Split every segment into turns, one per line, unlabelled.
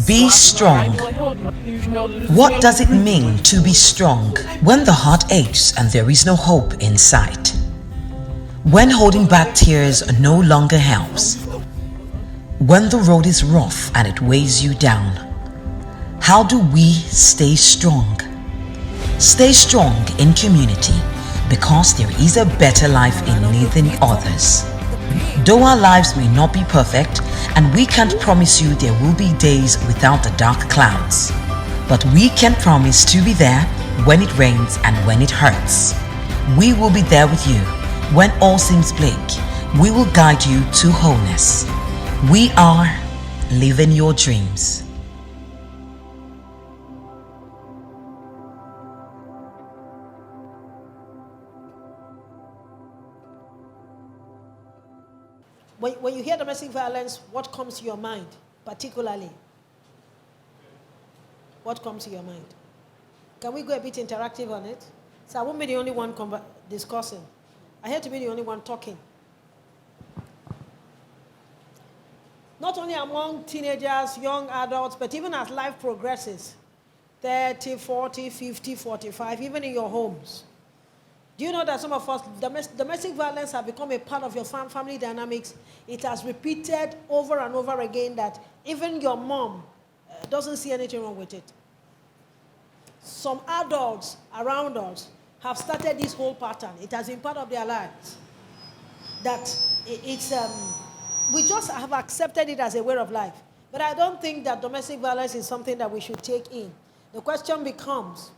Be strong. What does it mean to be strong? When the heart aches and there is no hope in sight. When holding back tears no longer helps. When the road is rough and it weighs you down. How do we stay strong? Stay strong in community because there is a better life in leading others. Though our lives may not be perfect and we can't promise you there will be days without the dark clouds, but we can promise to be there when it rains and when it hurts. We will be there with you when all seems bleak. We will guide you to wholeness. We are living your dreams.
When you hear domestic violence, what comes to your mind, particularly? What comes to your mind? Can we go a bit interactive on it? So I won't be the only one discussing. I hate to be the only one talking. Not only among teenagers, young adults, but even as life progresses, 30, 40, 50, 45, even in your homes. Do you know that some of us, domestic violence has become a part of your family dynamics? It has repeated over and over again that even your mom doesn't see anything wrong with it. Some adults around us have started this whole pattern. It has been part of their lives. That we just have accepted it as a way of life. But I don't think that domestic violence is something that we should take in. The question becomes,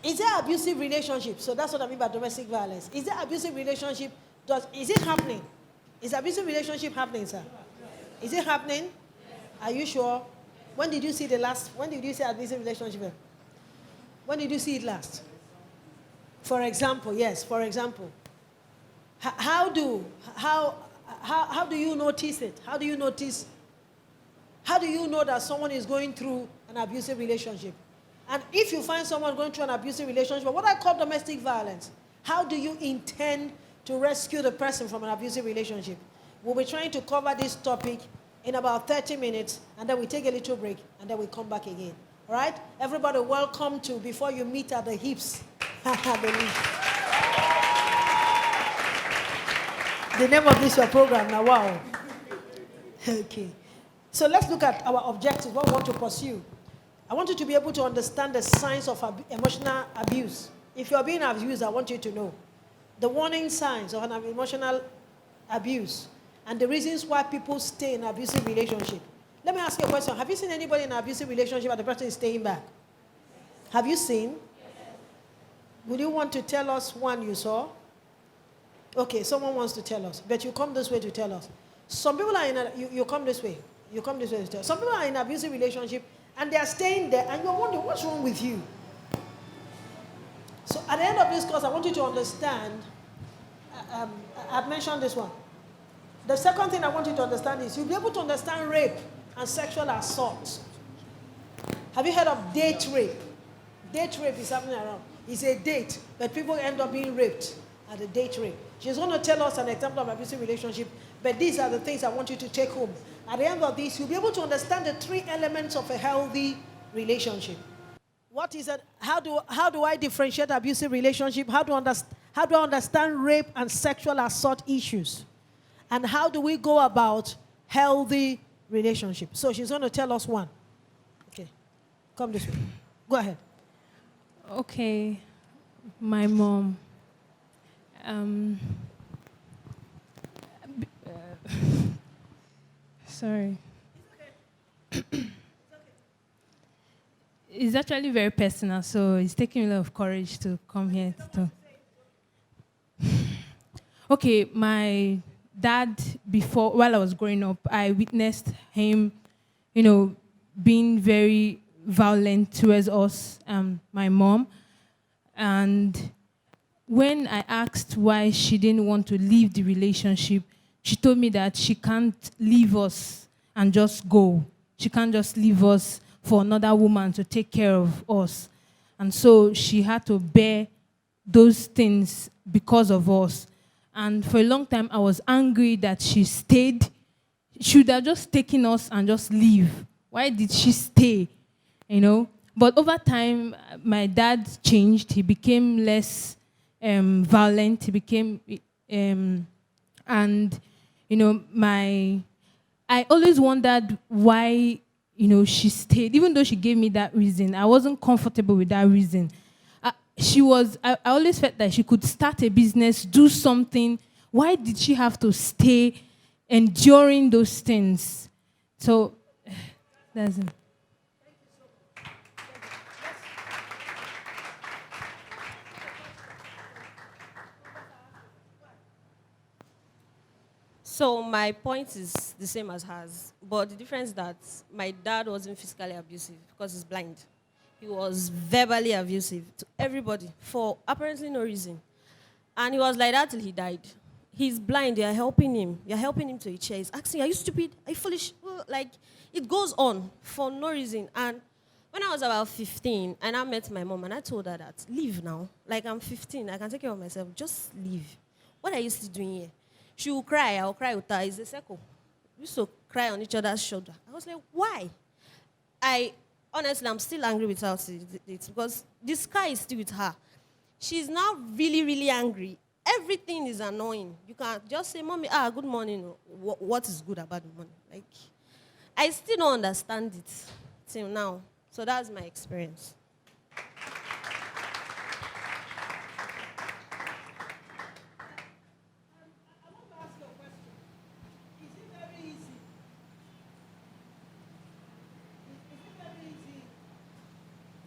is there abusive relationship? So that's what I mean by domestic violence. Is there abusive relationship? Is it happening? Is abusive relationship happening, sir? Is it happening? Are you sure? When did you see when did you see abusive relationship? When did you see it last? For example, yes, for example. How do you notice it? How do you know that someone is going through an abusive relationship? And if you find someone going through an abusive relationship, what I call domestic violence, how do you intend to rescue the person from an abusive relationship? We'll be trying to cover this topic in about 30 minutes, and then we take a little break, and then we come back again. All right? Everybody welcome to Before You Meet at the Hips. The name of this your program now, wow. Okay. So let's look at our objectives, what we want to pursue. I want you to be able to understand the signs of emotional abuse. If you're being abused, I want you to know the warning signs of an emotional abuse and the reasons why people stay in an abusive relationship. Let me ask you a question. Have you seen anybody in an abusive relationship and the person is staying back? Have you seen? Yes. Would you want to tell us one you saw? Okay, someone wants to tell us, but you come this way to tell us. Some people are you come this way. You come this way to tell us. Some people are in an abusive relationship and they are staying there, and you're wondering, what's wrong with you? So at the end of this course, I want you to understand, I've mentioned this one. The second thing I want you to understand is you'll be able to understand rape and sexual assault. Have you heard of date rape? Date rape is happening around. It's a date, but people end up being raped at a date rape. She's going to tell us an example of abusive relationship, but these are the things I want you to take home. At the end of this, you'll be able to understand the three elements of a healthy relationship. What is it? How do I differentiate abusive relationship? How do I understand rape and sexual assault issues? And how do we go about healthy relationship? So she's going to tell us one. Okay. Come this way. Go ahead.
Okay. My mom. Sorry. It's actually very personal, so it's taking a lot of courage to come here to talk. Okay, my dad, while I was growing up, I witnessed him, being very violent towards us, my mom. And when I asked why she didn't want to leave the relationship, she told me that she can't leave us and just go. She can't just leave us for another woman to take care of us. And so she had to bear those things because of us. And for a long time, I was angry that she stayed. She should have just taken us and just leave. Why did she stay? You know? But over time, my dad changed. He became less violent. He became, and, you know, I always wondered why, you know, she stayed. Even though she gave me that reason, I wasn't comfortable with that reason. I always felt that she could start a business, do something. Why did she have to stay enduring those things? So, that's it.
So my point is the same as hers, but the difference is that my dad wasn't physically abusive because he's blind. He was verbally abusive to everybody for apparently no reason. And he was like that till he died. He's blind, you're helping him. You're helping him to a chair. He's asking, are you stupid? Are you foolish? Like, it goes on for no reason. And when I was about 15, and I met my mom, and I told her that, leave now. Like, I'm 15, I can take care of myself. Just leave. What are you still doing here? She will cry, I'll cry with her. It's a circle. We used to cry on each other's shoulder. I was like, why? Honestly, I'm still angry with her because the sky is still with her. She's now really, really angry. Everything is annoying. You can't just say, Mommy, good morning. What is good about the morning? Like, I still don't understand it till now. So that's my experience.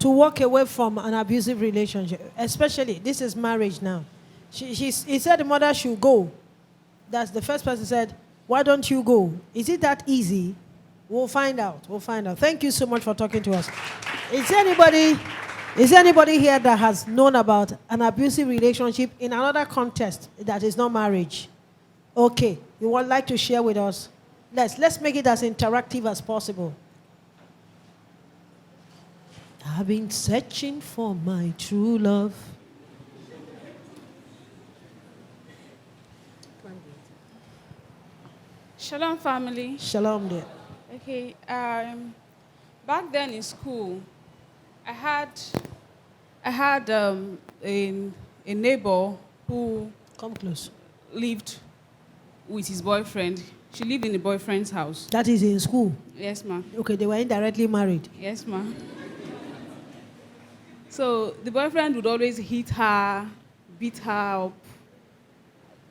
To walk away from an abusive relationship, especially this is marriage now. He said the mother should go. That's the first person said, why don't you go? Is it that easy? We'll find out. We'll find out. Thank you so much for talking to us. Is there anybody here that has known about an abusive relationship in another context that is not marriage? Okay. You would like to share with us? Let's make it as interactive as possible. I've been searching for my true love.
Shalom, family.
Shalom there.
Okay, back then in school, I had a neighbor who
Come close.
lived with his boyfriend. She lived in the boyfriend's house.
That is in school.
Yes, ma'am.
Okay, they were indirectly married.
Yes, ma'am. So the boyfriend would always hit her, beat her up.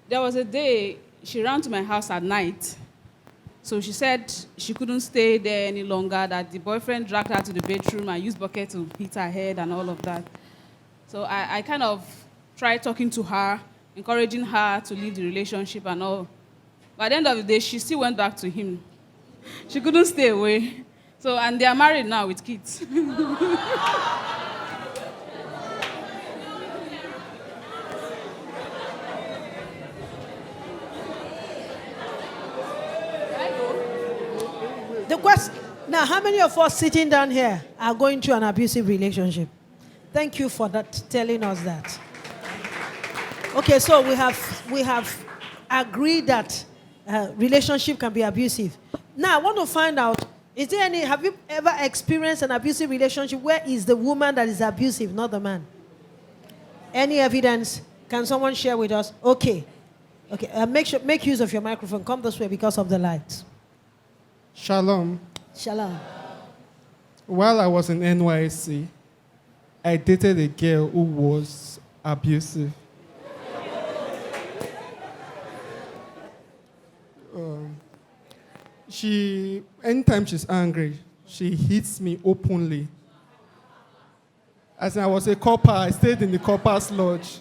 There was a day she ran to my house at night. So she said she couldn't stay there any longer, that the boyfriend dragged her to the bedroom and used bucket to hit her head and all of that. So I kind of tried talking to her, encouraging her to leave the relationship and all. But at the end of the day, she still went back to him. She couldn't stay away. So, and they are married now with kids.
The question now, how many of us sitting down here are going through an abusive relationship? Thank you for that, telling us that. Okay, so we have agreed that relationship can be abusive. Now, I want to find out, have you ever experienced an abusive relationship where is the woman that is abusive, not the man? Any evidence? Can someone share with us? Okay. Okay, make use of your microphone. Come this way because of the lights.
Shalom.
Shalom.
While I was in NYC, I dated a girl who was abusive. Anytime she's angry, she hits me openly. As I was a copper, I stayed in the copper's lodge.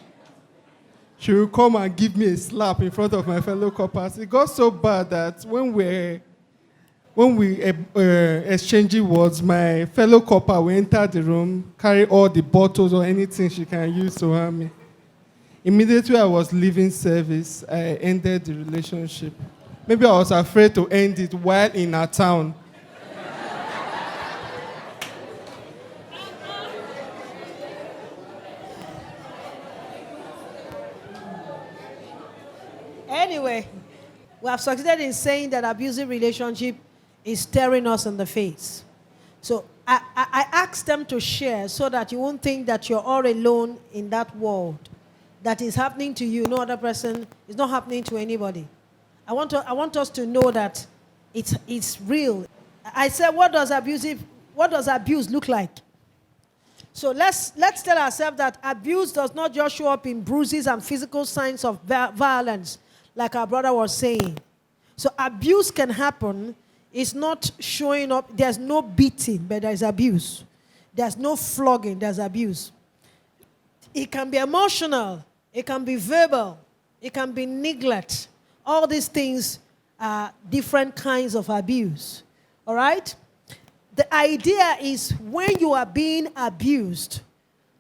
She would come and give me a slap in front of my fellow coppers. It got so bad that when we exchanging words, my fellow copper will enter the room, carry all the bottles or anything she can use to harm me. Immediately I was leaving service, I ended the relationship. Maybe I was afraid to end it while in our town.
Anyway, We have succeeded in saying that abusive relationship is staring us in the face. So I asked them to share so that you won't think that you're all alone in that world. That is happening to you, no other person, is not happening to anybody. I want us to know that it's real. I said, what does abuse look like? So let's tell ourselves that abuse does not just show up in bruises and physical signs of violence, like our brother was saying. So abuse can happen. It's not showing up. There's no beating, but there's abuse. There's no flogging, there's abuse. It can be emotional. It can be verbal. It can be neglect. All these things are different kinds of abuse. All right? The idea is when you are being abused,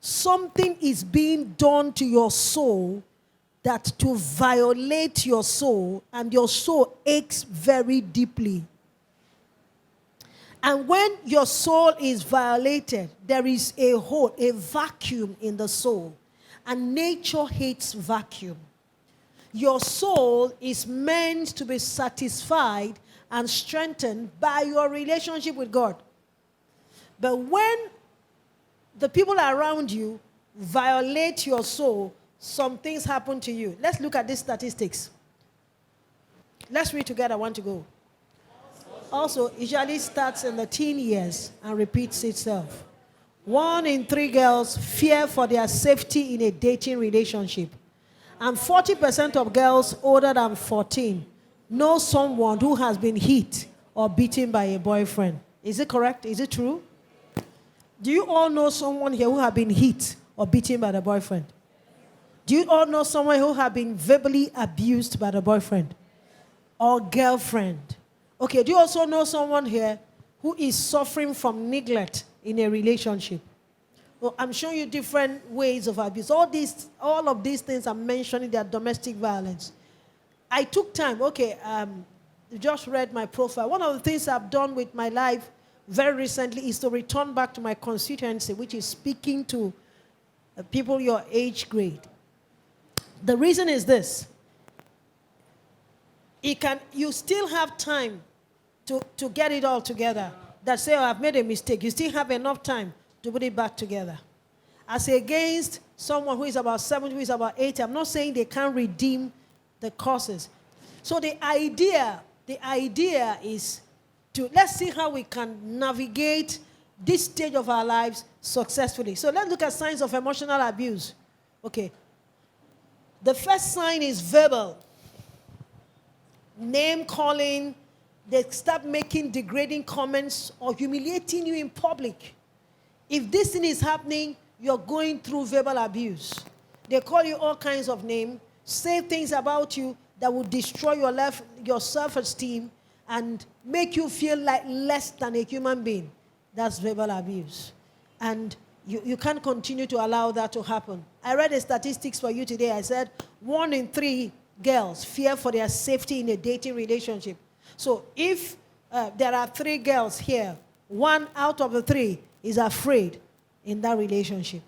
something is being done to your soul that to violate your soul, and your soul aches very deeply. And when your soul is violated, there is a hole, a vacuum in the soul. And nature hates vacuum. Your soul is meant to be satisfied and strengthened by your relationship with God. But when the people around you violate your soul, some things happen to you. Let's look at these statistics. Let's read together. I want to go. Also, it usually starts in the teen years and repeats itself. 1 in 3 girls fear for their safety in a dating relationship. And 40% of girls older than 14 know someone who has been hit or beaten by a boyfriend. Is it correct? Is it true? Do you all know someone here who has been hit or beaten by the boyfriend? Do you all know someone who has been verbally abused by the boyfriend or girlfriend? Okay, do you also know someone here who is suffering from neglect in a relationship? Well, I'm showing you different ways of abuse. All of these things I'm mentioning, they are domestic violence. I took time. Okay, you just read my profile. One of the things I've done with my life very recently is to return back to my constituency, which is speaking to people your age grade. The reason is this. You still have time to get it all together. That say, oh, I've made a mistake. You still have enough time to put it back together. As against someone who is about 70, who is about 80, I'm not saying they can't redeem the causes. So the idea is let's see how we can navigate this stage of our lives successfully. So let's look at signs of emotional abuse. Okay. The first sign is verbal. Name calling. They start making degrading comments or humiliating you in public. If this thing is happening, you're going through verbal abuse. They call you all kinds of names, say things about you that will destroy your self-esteem and make you feel like less than a human being. That's verbal abuse. And you can't continue to allow that to happen. I read the statistics for you today. I said 1 in 3 girls fear for their safety in a dating relationship. So if there are 3 girls here, 1 out of the 3 is afraid in that relationship.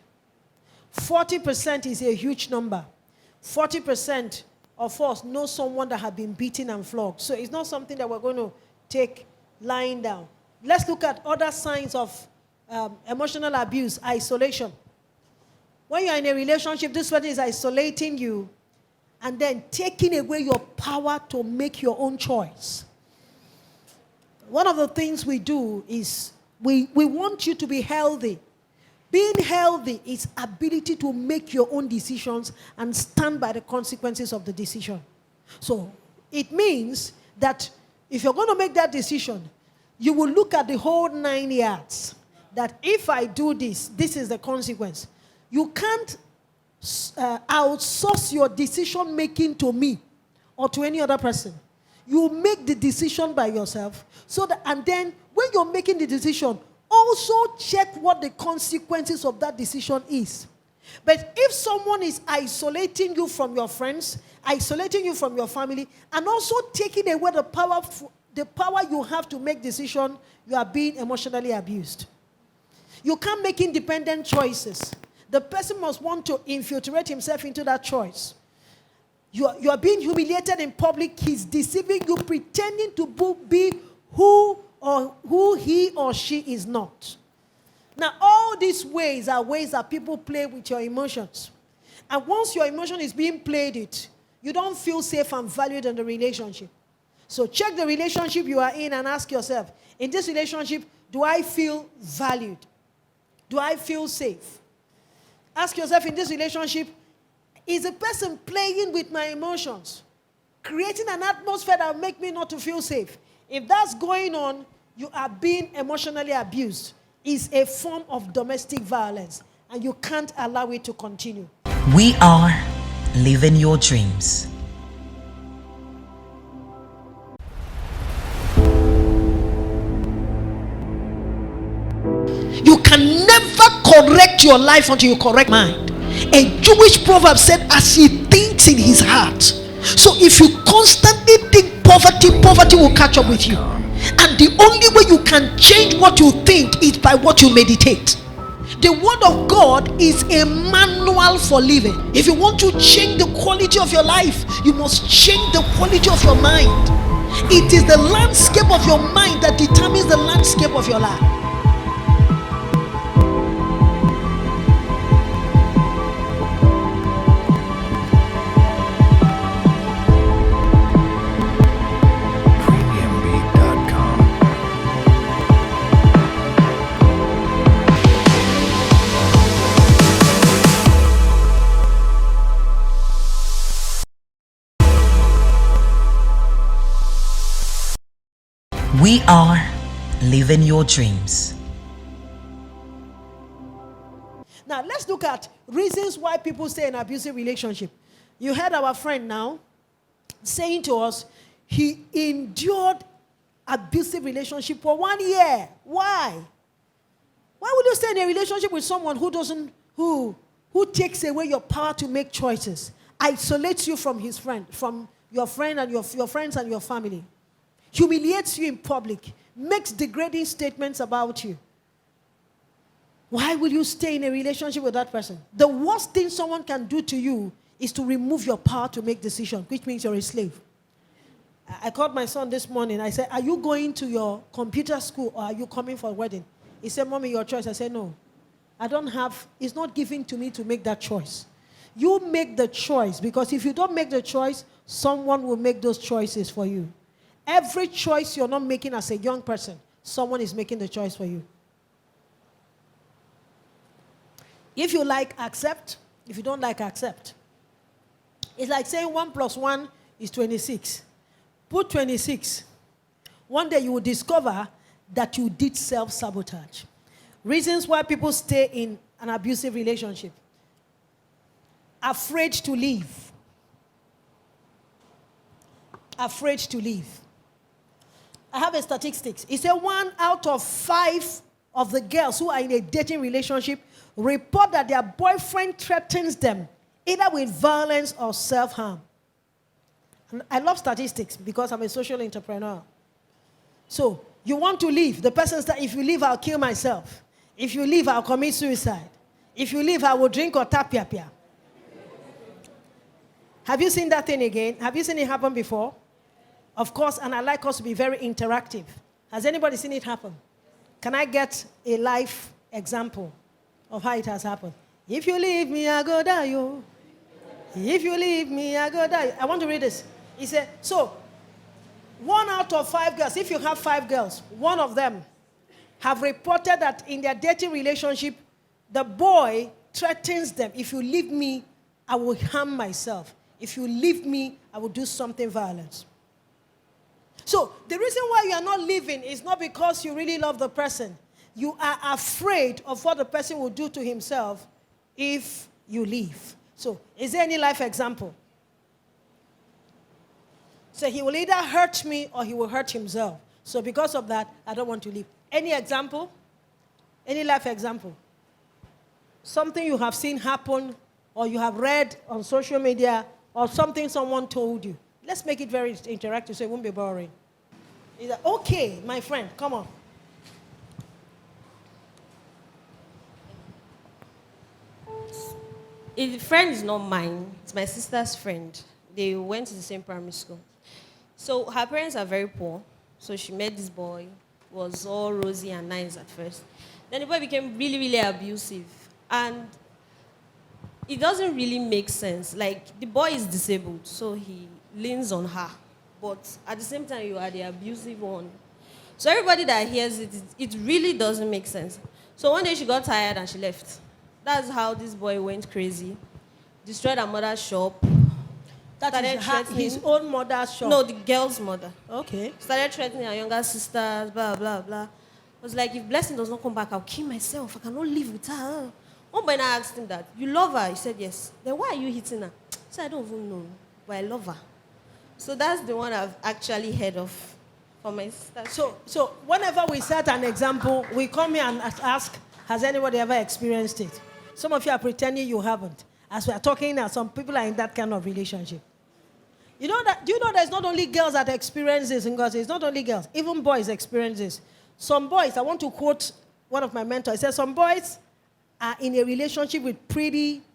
40% is a huge number. 40% of us know someone that has been beaten and flogged. So it's not something that we're going to take lying down. Let's look at other signs of emotional abuse, isolation. When you're in a relationship, this person is isolating you and then taking away your power to make your own choice. One of the things we do is we want you to be healthy. Being healthy is ability to make your own decisions and stand by the consequences of the decision. So it means that if you're going to make that decision, you will look at the whole 9 yards. That if I do this, this is the consequence. You can't outsource your decision making to me or to any other person. You make the decision by yourself. And then when you're making the decision, also check what the consequences of that decision is. But if someone is isolating you from your friends, isolating you from your family, and also taking away the power you have to make decisions, you are being emotionally abused. You can't make independent choices. The person must want to infiltrate himself into that choice. You are being humiliated in public. He's deceiving you, pretending to be who he or she is not. Now, all these ways are ways that people play with your emotions. And once your emotion is being played it, you don't feel safe and valued in the relationship. So check the relationship you are in and ask yourself, in this relationship, do I feel valued? Do I feel safe? Ask yourself, in this relationship, is a person playing with my emotions, creating an atmosphere that will make me not to feel safe? If that's going on, you are being emotionally abused. It's a form of domestic violence, and you can't allow it to continue.
We are living your dreams.
You can never correct your life until you correct mind. A Jewish proverb said, as he thinks in his heart. So if you constantly think poverty, poverty will catch up with you. And the only way you can change what you think is by what you meditate. The word of God is a manual for living. If you want to change the quality of your life, you must change the quality of your mind. It is the landscape of your mind that determines the landscape of your life.
We are living your dreams.
Now, let's look at reasons why people stay in an abusive relationship. You heard our friend now saying to us, he endured abusive relationship for 1 year. Why? Why would you stay in a relationship with someone who takes away your power to make choices, isolates you from his friend, from your friend and your friends and your family, humiliates you in public, makes degrading statements about you? Why will you stay in a relationship with that person? The worst thing someone can do to you is to remove your power to make decisions, which means you're a slave. I called my son this morning. I said, are you going to your computer school or are you coming for a wedding? He said, Mommy, your choice. I said, no. It's not given to me to make that choice. You make the choice, because if you don't make the choice, someone will make those choices for you. Every choice you're not making as a young person, someone is making the choice for you. If you like, accept. If you don't like, accept. It's like saying 1 + 1 is 26. Put 26. One day you will discover that you did self-sabotage. Reasons why people stay in an abusive relationship. Afraid to leave. Afraid to leave. I have a statistics. It said 1 out of 5 of the girls who are in a dating relationship report that their boyfriend threatens them either with violence or self-harm. And I love statistics because I'm a social entrepreneur. So you want to leave. The person says, if you leave, I'll kill myself. If you leave, I'll commit suicide. If you leave, I will drink or tapia. Have you seen that thing again? Have you seen it happen before? Of course, and I like us to be very interactive. Has anybody seen it happen? Can I get a live example of how it has happened? If you leave me, I go die, yo. If you leave me, I go die. I want to read this. He said, so 1 out of 5 girls, if you have 5 girls, 1 of them have reported that in their dating relationship, the boy threatens them. If you leave me, I will harm myself. If you leave me, I will do something violent. So the reason why you are not leaving is not because you really love the person. You are afraid of what the person will do to himself if you leave. So is there any life example? So he will either hurt me or he will hurt himself. So because of that, I don't want to leave. Any example? Any life example? Something you have seen happen or you have read on social media or something someone told you. Let's make it very interactive so it won't be boring. He's like, okay, my friend, come on.
The friend is not mine. It's my sister's friend. They went to the same primary school. So her parents are very poor. So she met this boy, was all rosy and nice at first. Then the boy became really, really abusive. And it doesn't really make sense. Like, the boy is disabled, so he leans on her. But at the same time, you are the abusive one. So everybody that hears it, it really doesn't make sense. So one day she got tired and she left. That's how this boy went crazy. Destroyed her mother's shop.
That is his own mother's shop.
No, the girl's mother.
Okay.
Started threatening her younger sisters, blah, blah, blah. Was like, if Blessing does not come back, I'll kill myself. I cannot live with her. One boy now asked him that, you love her? He said, yes. Then why are you hitting her? He said, I don't even know, but I love her. So that's the one I've actually heard of for my sister.
So whenever we set an example, we come here and ask, has anybody ever experienced it? Some of you are pretending you haven't. As we are talking now, some people are in that kind of relationship. Do you know there's not only girls that experience this in God? It's not only girls. Even boys experience this. Some boys, I want to quote one of my mentors. He said, some boys are in a relationship with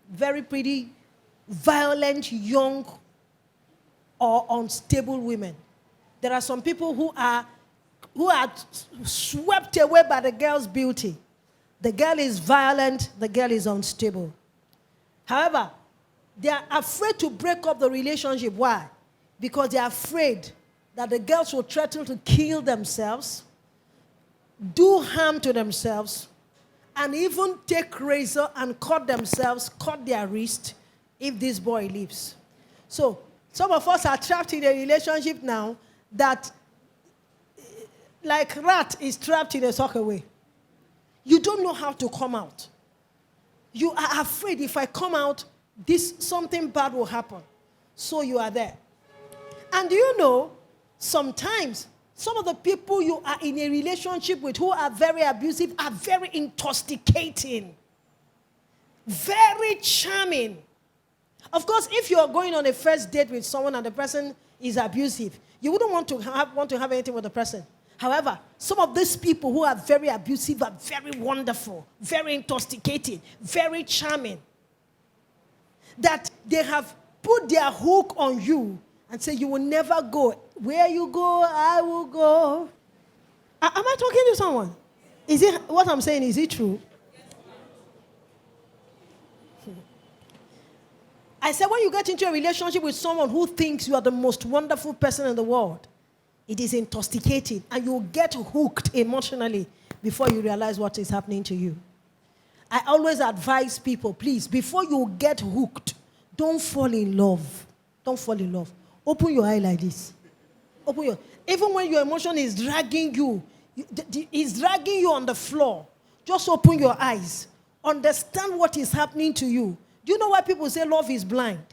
very pretty, violent, young, or unstable women. There are some people who are swept away by the girl's beauty. The girl is violent, the girl is unstable. However, they are afraid to break up the relationship. Why? Because they are afraid that the girls will threaten to kill themselves, do harm to themselves, and even take razor and cut their wrist if this boy leaves. So, some of us are trapped in a relationship now that, like rat is trapped in a sockaway. You don't know how to come out. You are afraid if I come out, something bad will happen. So you are there. And do you know, sometimes some of the people you are in a relationship with who are very abusive are very intoxicating, very charming. Of course, if you're going on a first date with someone and the person is abusive, you wouldn't want to have anything with the person. However, some of these people who are very abusive are very wonderful, very intoxicating, very charming. That they have put their hook on you and say, you will never go. Where you go, I will go. Am I talking to someone? Is it what I'm saying? Is it true? I said, when you get into a relationship with someone who thinks you are the most wonderful person in the world, it is intoxicating, and you'll get hooked emotionally before you realize what is happening to you. I always advise people, please, before you get hooked, don't fall in love. Don't fall in love. Open your eye like this. Even when your emotion is dragging you, it's dragging you on the floor. Just open your eyes. Understand what is happening to you. Do you know why people say love is blind?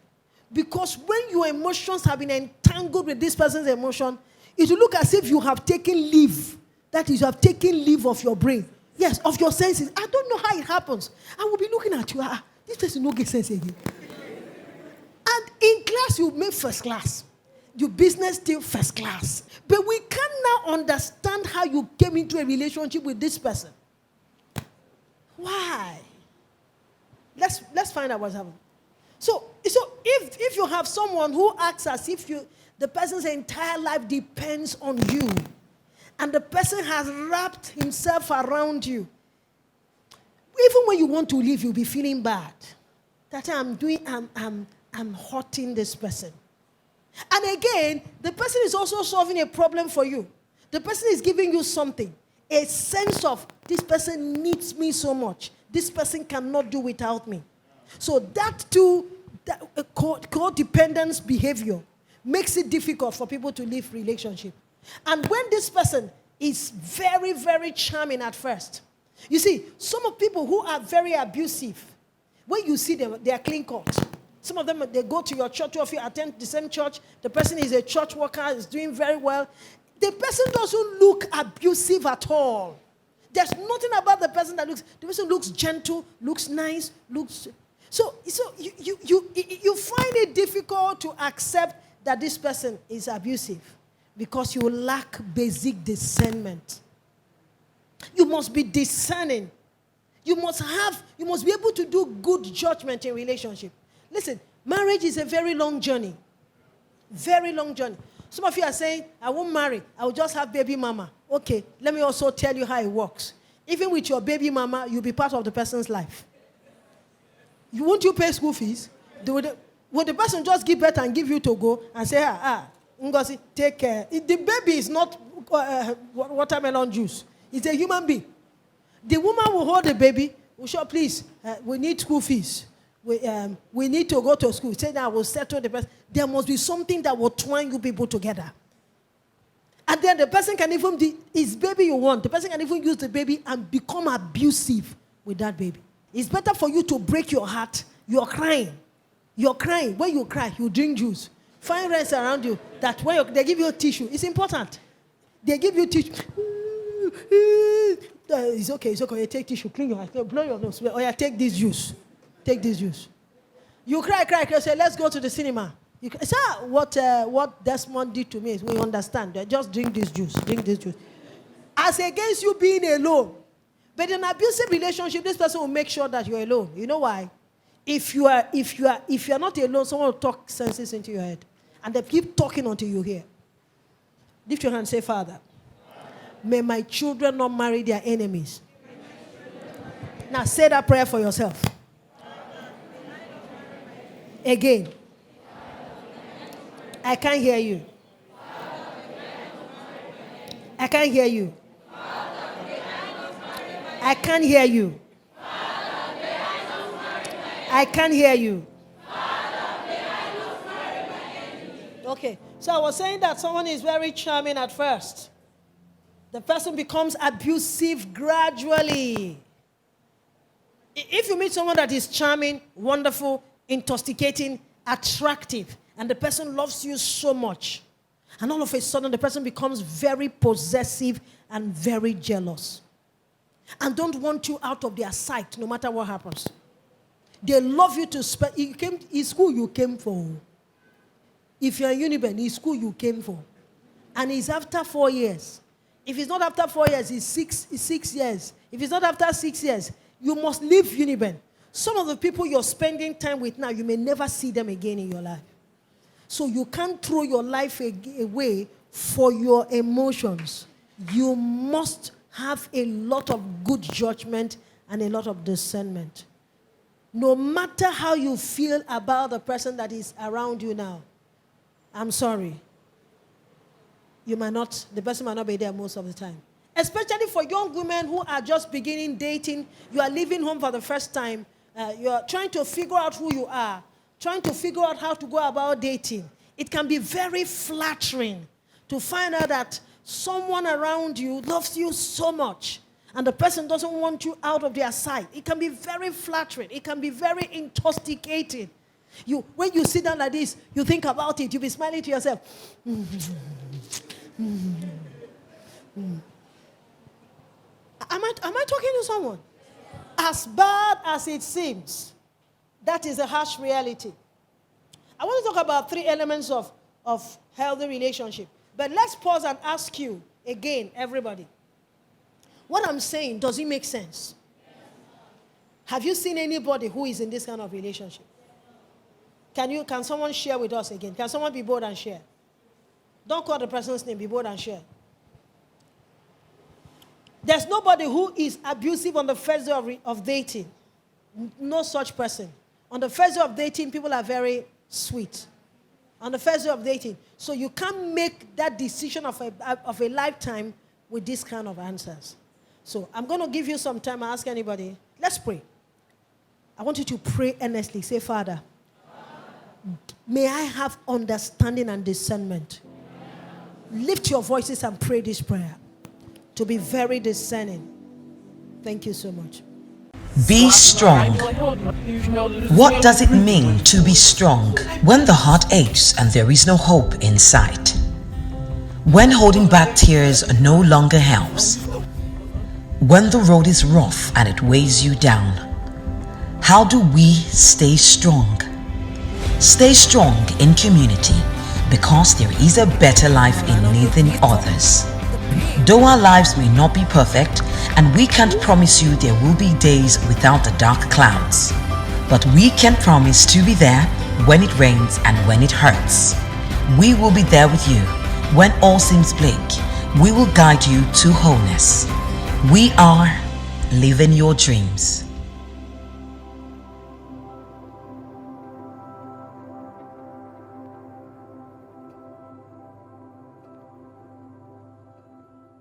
Because when your emotions have been entangled with this person's emotion, it will look as if you have taken leave. That is, you have taken leave of your brain. Yes, of your senses. I don't know how it happens. I will be looking at you. This person no get sense again. And in class, you make first class. Your business still first class. But we can now understand how you came into a relationship with this person. Why? Let's find out what's happening. So if you have someone who acts as if the person's entire life depends on you, and the person has wrapped himself around you, even when you want to leave, you'll be feeling bad. That I'm hurting this person. And again, the person is also solving a problem for you. The person is giving you something, a sense of, this person needs me so much. This person cannot do without me. So that too, codependence behavior makes it difficult for people to leave relationship. And when this person is very, very charming at first, you see, some of people who are very abusive, when you see them, they are clean cut. Some of them, they go to your church, two of you attend the same church, the person is a church worker, is doing very well. The person doesn't look abusive at all. There's nothing about the person the person looks gentle, looks nice, So you find it difficult to accept that this person is abusive because you lack basic discernment. You must be discerning. You must be able to do good judgment in relationship. Listen, marriage is a very long journey. Very long journey. Some of you are saying, I won't marry. I will just have baby mama. Okay, let me also tell you how it works. Even with your baby mama, you'll be part of the person's life. Won't you pay school fees? Would the person just give birth and give you to go and say, Ngozi, take care? The baby is not watermelon juice. It's a human being. The woman will hold the baby. Please, we need school fees. We need to go to school. Say that I will settle the person. There must be something that will twine you people together. And then the person can even, it's baby you want. The person can even use the baby and become abusive with that baby. It's better for you to break your heart. You're crying. You're crying. When you cry, you drink juice. Find friends around you that when they give you a tissue, it's important. They give you tissue. It's okay. You take tissue, clean your eyes, blow your nose. Oh yeah, take this juice. Take this juice. You cry. Say, let's go to the cinema. You say, what Desmond did to me is we understand. Just drink this juice. Drink this juice. As against you being alone. But in an abusive relationship, this person will make sure that you're alone. You know why? If you are not alone, someone will talk senses into your head. And they keep talking until you hear. Lift your hand and say, Father, may my children not marry their enemies. Now say that prayer for yourself. Again. I can't hear you. I can't hear you. I can't hear you. I can't hear you. Okay, so I was saying that someone is very charming at first. The person becomes abusive gradually. If you meet someone that is charming, wonderful, intoxicating, attractive, and the person loves you so much, and all of a sudden the person becomes very possessive and very jealous, and don't want you out of their sight no matter what happens. They love you to spend. It's school you came for. If you're a Uniben, it's school you came for. And it's after 4 years. If it's not after 4 years, it's 6 years. If it's not after 6 years, you must leave Uniben. Some of the people you're spending time with now, you may never see them again in your life. So you can't throw your life away for your emotions. You must have a lot of good judgment and a lot of discernment. No matter how you feel about the person that is around you now, I'm sorry. The person might not be there most of the time. Especially for young women who are just beginning dating, you are leaving home for the first time, you are trying to figure out who you are, trying to figure out how to go about dating. It can be very flattering to find out that someone around you loves you so much and the person doesn't want you out of their sight. It can be very flattering. It can be very intoxicating. When you sit down like this, you think about it, you'll be smiling to yourself. Am I talking to someone? As bad as it seems, that is a harsh reality. I want to talk about 3 elements of healthy relationship. But let's pause and ask you again, everybody. What I'm saying, does it make sense? Have you seen anybody who is in this kind of relationship? Can someone share with us again? Can someone be bold and share? Don't call the person's name, be bold and share. There's nobody who is abusive on the first day of dating. No such person. On the first day of dating, people are very sweet. On the first day of dating. So you can't make that decision of a lifetime with this kind of answers. So I'm going to give you some time. I ask anybody. Let's pray. I want you to pray earnestly. Say, Father, may I have understanding and discernment. Lift your voices and pray this prayer. To be very discerning. Thank you so much.
Be strong. What does it mean to be strong when the heart aches and there is no hope in sight? When holding back tears no longer helps? When the road is rough and it weighs you down? How do we stay strong? Stay strong in community because there is a better life in leading others. Though our lives may not be perfect and we can't promise you there will be days without the dark clouds, but we can promise to be there when it rains and when it hurts. We will be there with you when all seems bleak. We will guide you to wholeness. We are living your dreams.